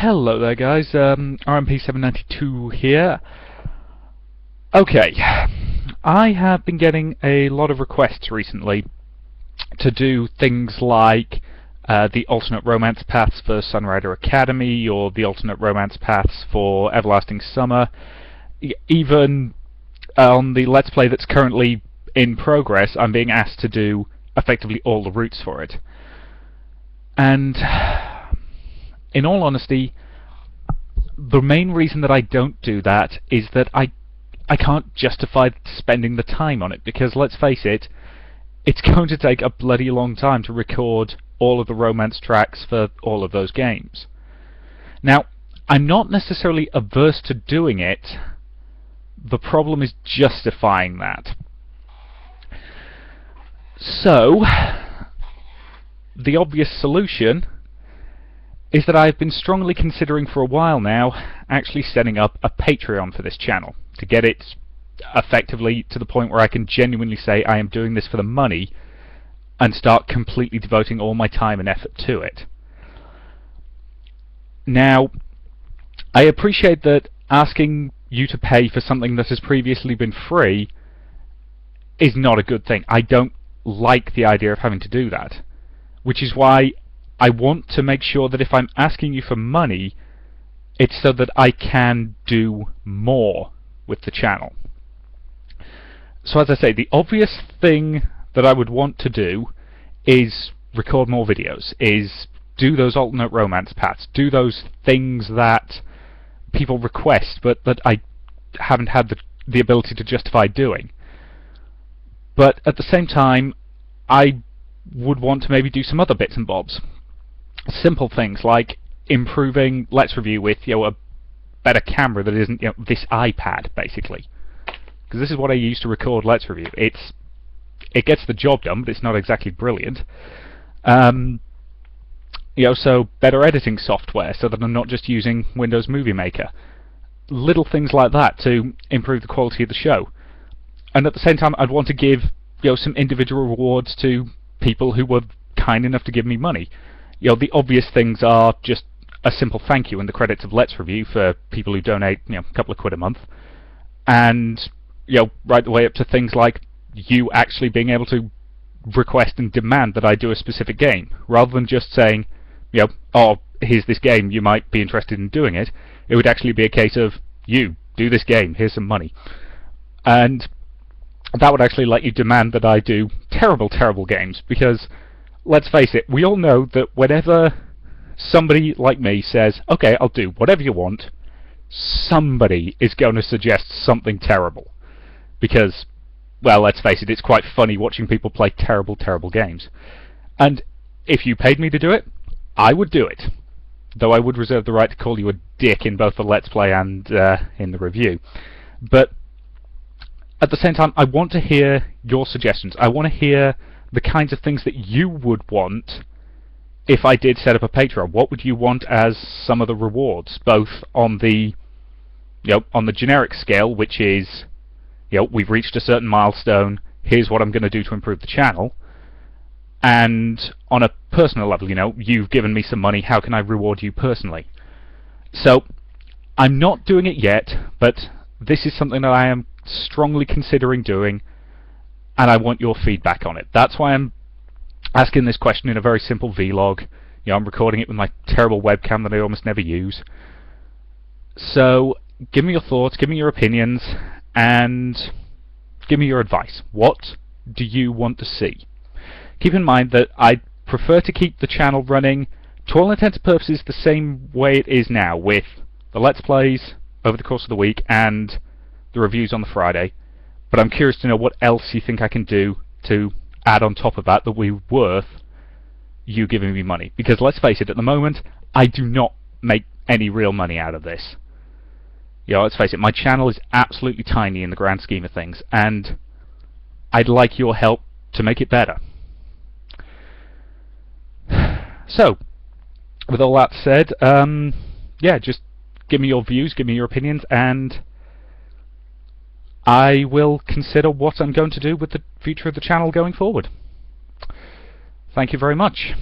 Hello there guys, RMP792 here. Okay, I have been getting a lot of requests recently to do things like the alternate romance paths for Sunrider Academy, or the alternate romance paths for Everlasting Summer. Even on the Let's Play that's currently in progress, I'm being asked to do effectively all the routes for it. And in all honesty, the main reason that I don't do that is that I can't justify spending the time on it, because let's face it, it's going to take a bloody long time to record all of the romance tracks for all of those games. Now, I'm not necessarily averse to doing it, the problem is justifying that. So, the obvious solution is that I've been strongly considering for a while now actually setting up a Patreon for this channel, to get it effectively to the point where I can genuinely say I am doing this for the money and start completely devoting all my time and effort to it. Now, I appreciate that asking you to pay for something that has previously been free is not a good thing. I don't like the idea of having to do that, which is why I want to make sure that if I'm asking you for money, it's so that I can do more with the channel. So as I say, the obvious thing that I would want to do is record more videos, is do those alternate romance paths, do those things that people request but that I haven't had the ability to justify doing. But at the same time, I would want to maybe do some other bits and bobs. Simple things like improving Let's Review with a better camera that isn't this iPad, basically. Because this is what I use to record Let's Review. It gets the job done, but it's not exactly brilliant. So better editing software, so that I'm not just using Windows Movie Maker. Little things like that to improve the quality of the show. And at the same time, I'd want to give some individual rewards to people who were kind enough to give me money. The obvious things are just a simple thank you in the credits of Let's Review for people who donate a couple of quid a month, and right the way up to things like you actually being able to request and demand that I do a specific game, rather than just saying, oh, here's this game, you might be interested in doing it. It would actually be a case of, you, do this game, here's some money. And that would actually let you demand that I do terrible, terrible games, because let's face it, we all know that whenever somebody like me says, okay, I'll do whatever you want, somebody is going to suggest something terrible. Because, well, let's face it, it's quite funny watching people play terrible, terrible games. And if you paid me to do it, I would do it. Though I would reserve the right to call you a dick in both the Let's Play and in the review. But at the same time, I want to hear your suggestions. I want to hear the kinds of things that you would want if I did set up a Patreon. What would you want as some of the rewards, both on the on the generic scale, which is we've reached a certain milestone, here's what I'm going to do to improve the channel, and on a personal level, you've given me some money, how can I reward you personally? So I'm not doing it yet, but this is something that I am strongly considering doing, and I want your feedback on it. That's why I'm asking this question in a very simple vlog. I'm recording it with my terrible webcam that I almost never use. So give me your thoughts, give me your opinions, and give me your advice. What do you want to see? Keep in mind that I prefer to keep the channel running, to all intents and purposes, the same way it is now, with the Let's Plays over the course of the week and the reviews on the Friday. But I'm curious to know what else you think I can do to add on top of that that will be worth you giving me money. Because let's face it, at the moment, I do not make any real money out of this. Let's face it, my channel is absolutely tiny in the grand scheme of things, and I'd like your help to make it better. So, with all that said, just give me your views, give me your opinions, and I will consider what I'm going to do with the future of the channel going forward. Thank you very much.